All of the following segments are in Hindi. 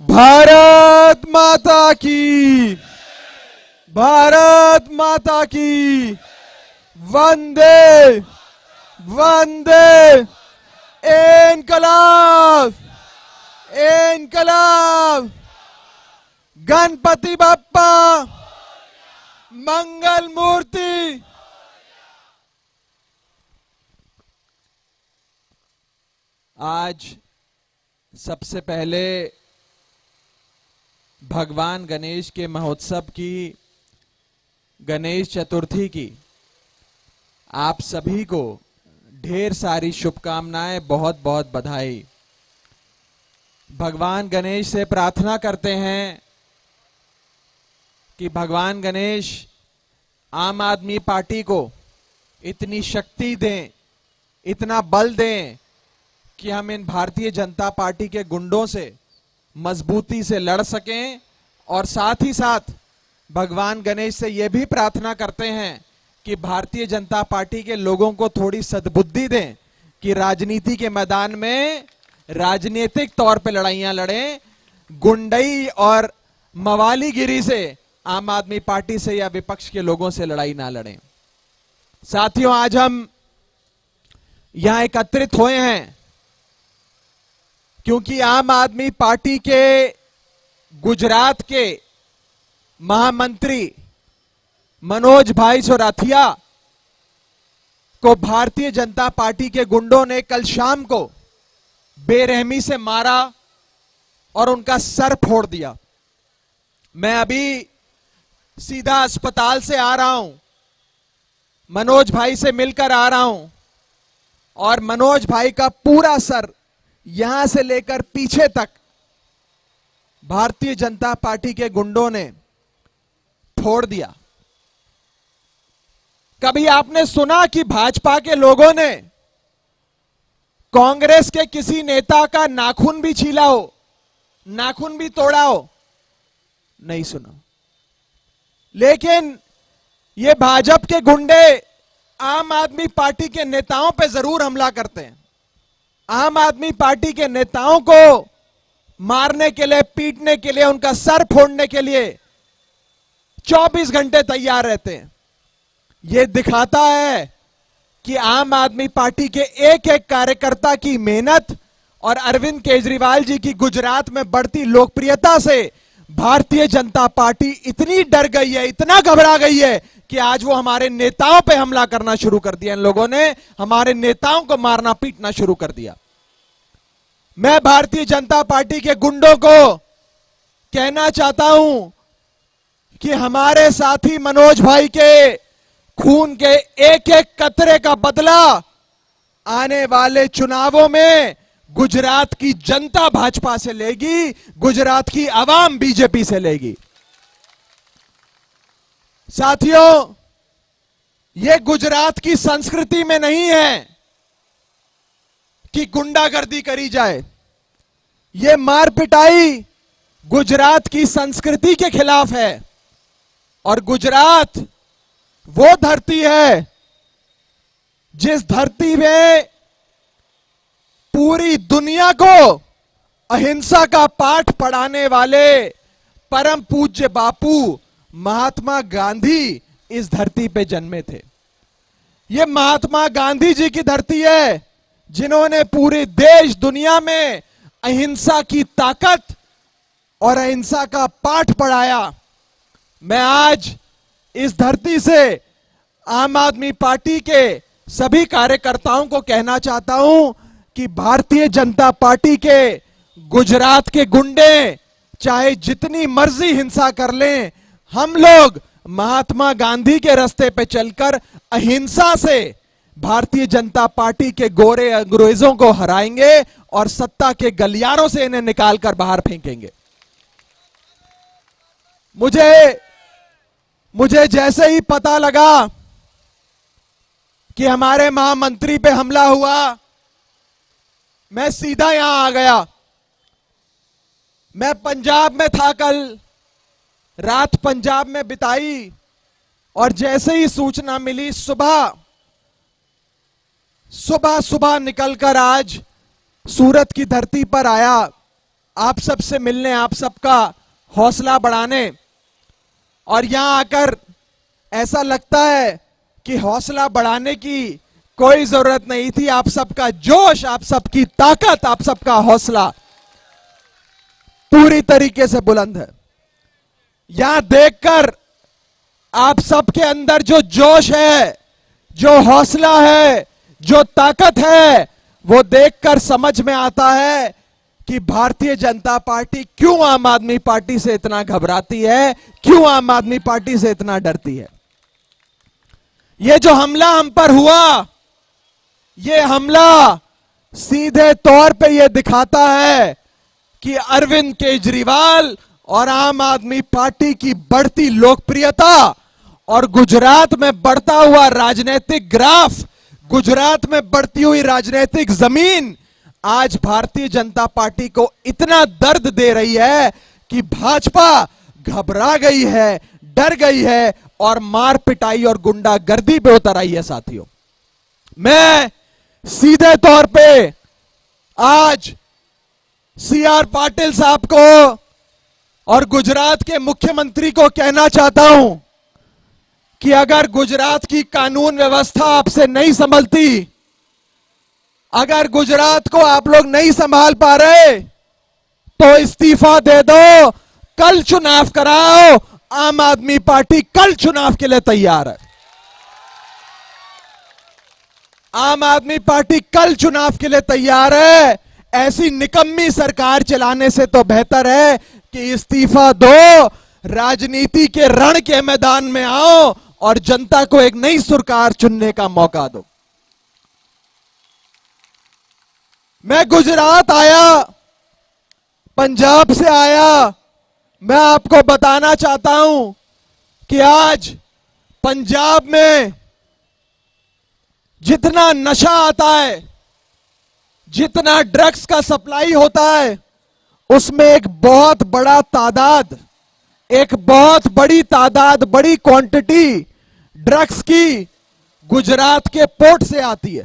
भारत माता की, भारत माता की, वंदे वंदे, इनकलाब इनकलाब, गणपति बप्पा मंगल मूर्ति। आज सबसे पहले भगवान गणेश के महोत्सव की, गणेश चतुर्थी की आप सभी को ढेर सारी शुभकामनाएं, बहुत बहुत बधाई। भगवान गणेश से प्रार्थना करते हैं कि भगवान गणेश आम आदमी पार्टी को इतनी शक्ति दें, इतना बल दें कि हम इन भारतीय जनता पार्टी के गुंडों से मजबूती से लड़ सकें। और साथ ही साथ भगवान गणेश से यह भी प्रार्थना करते हैं कि भारतीय जनता पार्टी के लोगों को थोड़ी सद्बुद्धि दें कि राजनीति के मैदान में राजनीतिक तौर पे लड़ाइयां लड़ें, गुंडई और मवालीगिरी से आम आदमी पार्टी से या विपक्ष के लोगों से लड़ाई ना लड़ें। साथियों, आज हम यहां एकत्रित हुए हैं क्योंकि आम आदमी पार्टी के गुजरात के महामंत्री मनोज भाई सोराथिया को भारतीय जनता पार्टी के गुंडों ने कल शाम को बेरहमी से मारा और उनका सर फोड़ दिया। मैं अभी सीधा अस्पताल से आ रहा हूं, मनोज भाई से मिलकर आ रहा हूं और मनोज भाई का पूरा सर यहां से लेकर पीछे तक भारतीय जनता पार्टी के गुंडों ने फोड़ दिया। कभी आपने सुना कि भाजपा के लोगों ने कांग्रेस के किसी नेता का नाखून भी छीला हो, नाखून भी तोड़ा हो? नहीं सुना। लेकिन ये भाजपा के गुंडे आम आदमी पार्टी के नेताओं पे जरूर हमला करते हैं। आम आदमी पार्टी के नेताओं को मारने के लिए, पीटने के लिए, उनका सर फोड़ने के लिए 24 घंटे तैयार रहते हैं। यह दिखाता है कि आम आदमी पार्टी के एक एक कार्यकर्ता की मेहनत और अरविंद केजरीवाल जी की गुजरात में बढ़ती लोकप्रियता से भारतीय जनता पार्टी इतनी डर गई है, इतना घबरा गई है कि आज वो हमारे नेताओं पे हमला करना शुरू कर दिया। इन लोगों ने हमारे नेताओं को मारना पीटना शुरू कर दिया। मैं भारतीय जनता पार्टी के गुंडों को कहना चाहता हूं कि हमारे साथी मनोज भाई के खून के एक एक कतरे का बदला आने वाले चुनावों में गुजरात की जनता भाजपा से लेगी, गुजरात की आवाम बीजेपी से लेगी। साथियों, यह गुजरात की संस्कृति में नहीं है कि गुंडागर्दी करी जाए। यह मार पिटाई गुजरात की संस्कृति के खिलाफ है। और गुजरात वो धरती है जिस धरती में पूरी दुनिया को अहिंसा का पाठ पढ़ाने वाले परम पूज्य बापू महात्मा गांधी इस धरती पे जन्मे थे। यह महात्मा गांधी जी की धरती है जिन्होंने पूरे देश दुनिया में अहिंसा की ताकत और अहिंसा का पाठ पढ़ाया। मैं आज इस धरती से आम आदमी पार्टी के सभी कार्यकर्ताओं को कहना चाहता हूं कि भारतीय जनता पार्टी के गुजरात के गुंडे चाहे जितनी मर्जी हिंसा कर लें, हम लोग महात्मा गांधी के रास्ते पे चलकर अहिंसा से भारतीय जनता पार्टी के गोरे अंग्रेजों को हराएंगे और सत्ता के गलियारों से इन्हें निकालकर बाहर फेंकेंगे। मुझे जैसे ही पता लगा कि हमारे महामंत्री पे हमला हुआ, मैं सीधा यहां आ गया। मैं पंजाब में था, कल रात पंजाब में बिताई और जैसे ही सूचना मिली सुबह सुबह निकलकर आज सूरत की धरती पर आया। आप सबसे मिलने, आप सबका हौसला बढ़ाने, और यहां आकर ऐसा लगता है कि हौसला बढ़ाने की कोई जरूरत नहीं थी। आप सबका जोश, आप सबकी ताकत, आप सबका हौसला पूरी तरीके से बुलंद है। यहां देखकर आप सबके अंदर जो जोश है, जो हौसला है, जो ताकत है, वो देखकर समझ में आता है कि भारतीय जनता पार्टी क्यों आम आदमी पार्टी से इतना घबराती है, क्यों आम आदमी पार्टी से इतना डरती है। ये जो हमला हम पर हुआ, ये हमला सीधे तौर पे ये दिखाता है कि अरविंद केजरीवाल और आम आदमी पार्टी की बढ़ती लोकप्रियता और गुजरात में बढ़ता हुआ राजनीतिक ग्राफ, गुजरात में बढ़ती हुई राजनीतिक जमीन आज भारतीय जनता पार्टी को इतना दर्द दे रही है कि भाजपा घबरा गई है, डर गई है और मार पिटाई और गुंडागर्दी पे उतर आई है। साथियों, मैं सीधे तौर पे आज सीआर पाटिल साहब को और गुजरात के मुख्यमंत्री को कहना चाहता हूं कि अगर गुजरात की कानून व्यवस्था आपसे नहीं संभलती, अगर गुजरात को आप लोग नहीं संभाल पा रहे, तो इस्तीफा दे दो, कल चुनाव कराओ। आम आदमी पार्टी कल चुनाव के लिए तैयार है। आम आदमी पार्टी कल चुनाव के लिए तैयार है। ऐसी निकम्मी सरकार चलाने से तो बेहतर है कि इस्तीफा दो, राजनीति के रण के मैदान में आओ और जनता को एक नई सरकार चुनने का मौका दो। मैं गुजरात आया, पंजाब से आया, मैं आपको बताना चाहता हूं कि आज पंजाब में जितना नशा आता है, जितना ड्रग्स का सप्लाई होता है, उसमें एक बहुत बड़ा तादाद, एक बहुत बड़ी तादाद, बड़ी क्वांटिटी ड्रग्स की गुजरात के पोर्ट से आती है।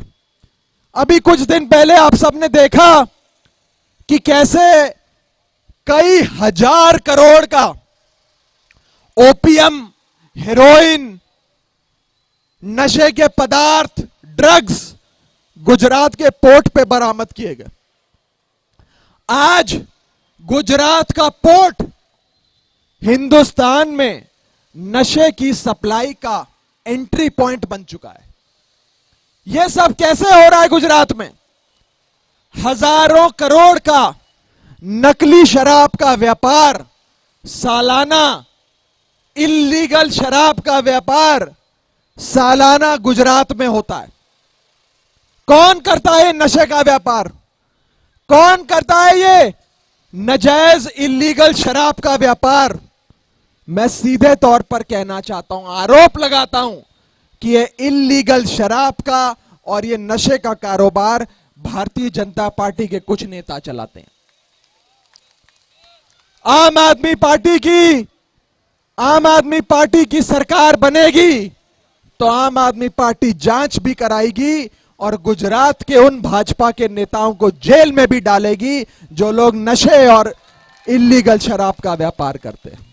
अभी कुछ दिन पहले आप सबने देखा कि कैसे कई हजार करोड़ का ओपीएम, हेरोइन, नशे के पदार्थ, ड्रग्स गुजरात के पोर्ट पे बरामद किए गए। आज गुजरात का पोर्ट हिंदुस्तान में नशे की सप्लाई का एंट्री पॉइंट बन चुका है। यह सब कैसे हो रहा है? गुजरात में हजारों करोड़ का नकली शराब का व्यापार, सालाना इल्लीगल शराब का व्यापार सालाना गुजरात में होता है। कौन करता है नशे का व्यापार? कौन करता है ये नाजायज इल्लीगल शराब का व्यापार? मैं सीधे तौर पर कहना चाहता हूं, आरोप लगाता हूं कि ये इल्लीगल शराब का और ये नशे का कारोबार भारतीय जनता पार्टी के कुछ नेता चलाते हैं। आम आदमी पार्टी की सरकार बनेगी तो आम आदमी पार्टी जांच भी कराएगी और गुजरात के उन भाजपा के नेताओं को जेल में भी डालेगी जो लोग नशे और इल्लीगल शराब का व्यापार करते हैं।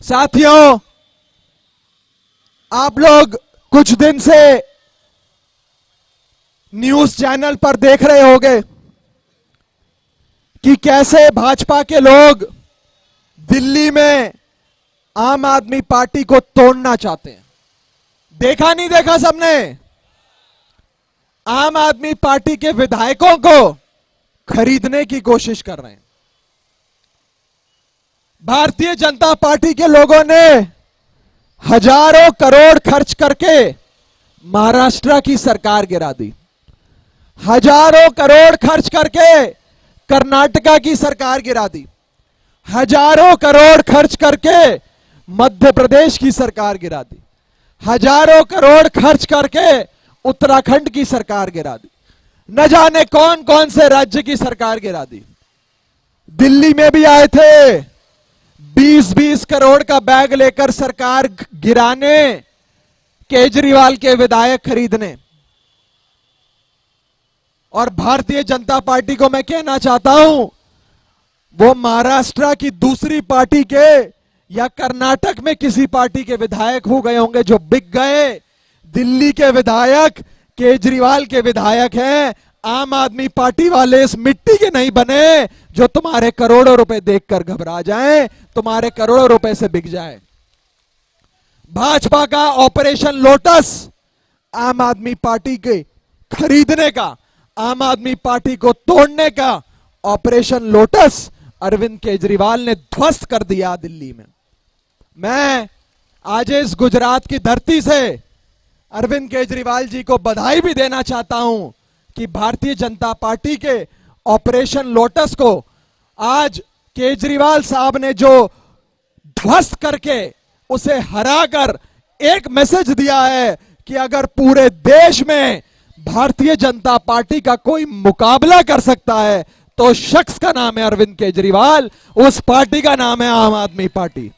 साथियों, आप लोग कुछ दिन से न्यूज चैनल पर देख रहे होंगे कि कैसे भाजपा के लोग दिल्ली में आम आदमी पार्टी को तोड़ना चाहते हैं। देखा नहीं देखा सबने? आम आदमी पार्टी के विधायकों को खरीदने की कोशिश कर रहे हैं। भारतीय जनता पार्टी के लोगों ने हजारों करोड़ खर्च करके महाराष्ट्र की सरकार गिरा दी, हजारों करोड़ खर्च करके कर्नाटका की सरकार गिरा दी, हजारों करोड़ खर्च करके मध्य प्रदेश की सरकार गिरा दी, हजारों करोड़ खर्च करके उत्तराखंड की सरकार गिरा दी, न जाने कौन कौन से राज्य की सरकार गिरा दी। दिल्ली में भी आए थे 20-20 करोड़ का बैग लेकर सरकार गिराने, केजरीवाल के विधायक खरीदने। और भारतीय जनता पार्टी को मैं कहना चाहता हूं वो महाराष्ट्र की दूसरी पार्टी के या कर्नाटक में किसी पार्टी के विधायक हो गए होंगे जो बिक गए। दिल्ली के विधायक केजरीवाल के विधायक हैं। आम आदमी पार्टी वाले इस मिट्टी के नहीं बने जो तुम्हारे करोड़ों रुपए देखकर घबरा जाएं, तुम्हारे करोड़ों रुपए से बिक जाए। भाजपा का ऑपरेशन लोटस आम आदमी पार्टी के खरीदने का, आम आदमी पार्टी को तोड़ने का ऑपरेशन लोटस अरविंद केजरीवाल ने ध्वस्त कर दिया दिल्ली में। मैं आज इस गुजरात की धरती से अरविंद केजरीवाल जी को बधाई भी देना चाहता हूं कि भारतीय जनता पार्टी के ऑपरेशन लोटस को आज केजरीवाल साहब ने जो ध्वस्त करके उसे हराकर एक मैसेज दिया है कि अगर पूरे देश में भारतीय जनता पार्टी का कोई मुकाबला कर सकता है तो शख्स का नाम है अरविंद केजरीवाल, उस पार्टी का नाम है आम आदमी पार्टी।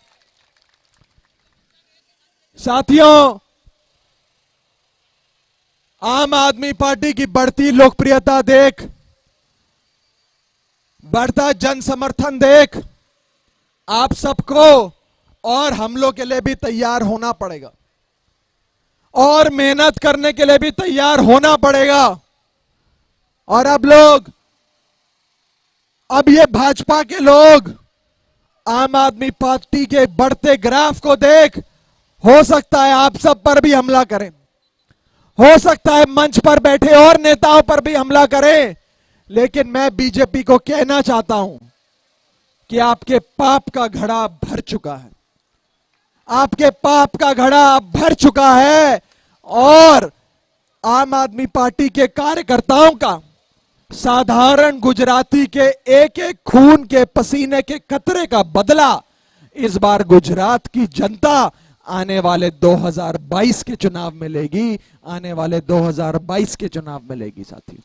साथियों, आम आदमी पार्टी की बढ़ती लोकप्रियता देख, बढ़ता जन समर्थन देख आप सबको और हम लोग के लिए भी तैयार होना पड़ेगा और मेहनत करने के लिए भी तैयार होना पड़ेगा। और अब ये भाजपा के लोग आम आदमी पार्टी के बढ़ते ग्राफ को देख, हो सकता है आप सब पर भी हमला करें, हो सकता है मंच पर बैठे और नेताओं पर भी हमला करें, लेकिन मैं बीजेपी को कहना चाहता हूं कि आपके पाप का घड़ा भर चुका है, आपके पाप का घड़ा भर चुका है। और आम आदमी पार्टी के कार्यकर्ताओं का, साधारण गुजराती के एक एक खून के पसीने के कतरे का बदला इस बार गुजरात की जनता आने वाले 2022 के चुनाव में लेगी, आने वाले 2022 के चुनाव में लेगी। साथियों,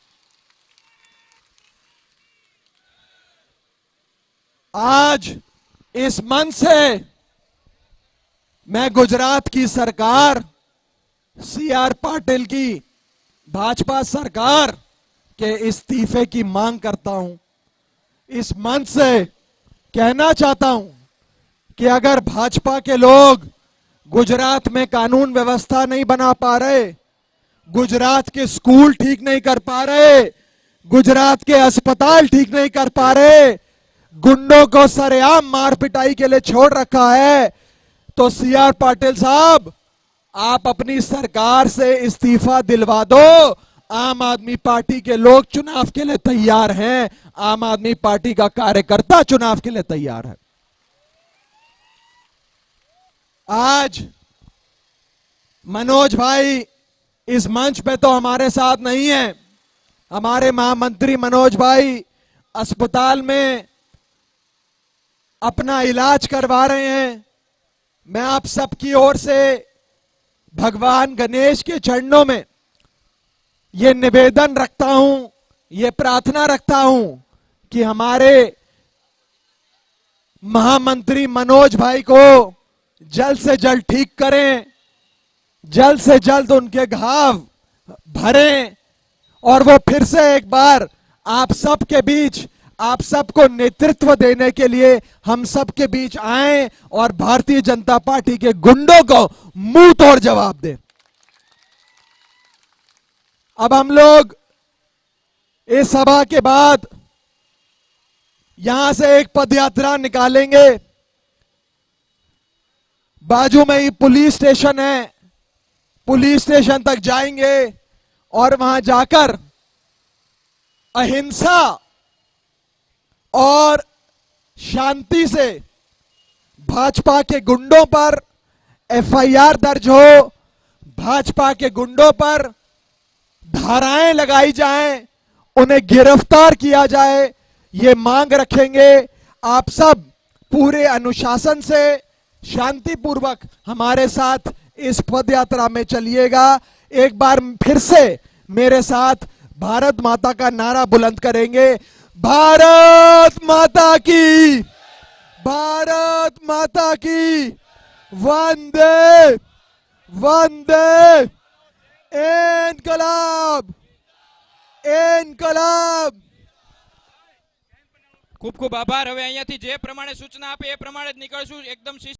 आज इस मंच से मैं गुजरात की सरकार, सीआर पाटिल की भाजपा सरकार के इस्तीफे की मांग करता हूं। इस मंच से कहना चाहता हूं कि अगर भाजपा के लोग गुजरात में कानून व्यवस्था नहीं बना पा रहे, गुजरात के स्कूल ठीक नहीं कर पा रहे, गुजरात के अस्पताल ठीक नहीं कर पा रहे, गुंडों को सरेआम मार पिटाई के लिए छोड़ रखा है, तो सीआर पाटिल साहब आप अपनी सरकार से इस्तीफा दिलवा दो। आम आदमी पार्टी के लोग चुनाव के लिए तैयार हैं, आम आदमी पार्टी का कार्यकर्ता चुनाव के लिए तैयार है। आज मनोज भाई इस मंच पे तो हमारे साथ नहीं है, हमारे महामंत्री मनोज भाई अस्पताल में अपना इलाज करवा रहे हैं। मैं आप सबकी ओर से भगवान गणेश के चरणों में ये निवेदन रखता हूं, ये प्रार्थना रखता हूं कि हमारे महामंत्री मनोज भाई को जल्द से जल्द ठीक करें, जल्द से जल्द उनके घाव भरें और वो फिर से एक बार आप सबके बीच, आप सबको नेतृत्व देने के लिए हम सबके बीच आए और भारतीय जनता पार्टी के गुंडों को मुंह तोड़ जवाब दें। अब हम लोग इस सभा के बाद यहां से एक पदयात्रा निकालेंगे। बाजू में ही पुलिस स्टेशन है, पुलिस स्टेशन तक जाएंगे और वहां जाकर अहिंसा और शांति से भाजपा के गुंडों पर एफआईआर दर्ज हो, भाजपा के गुंडों पर धाराएं लगाई जाएं, उन्हें गिरफ्तार किया जाए, ये मांग रखेंगे। आप सब पूरे अनुशासन से शांतिपूर्वक हमारे साथ इस पदयात्रा में चलिएगा। एक बार फिर से मेरे साथ भारत माता का नारा बुलंद करेंगे। भारत माता की, भारत माता की, वंदे वंदे, इनकलाब इनकलाब। ખૂબ ખૂબ આભાર. હવે અહીંયાથી જે પ્રમાણે સૂચના આપે એ પ્રમાણે જ નીકળશું. એકદમ શિસ્ત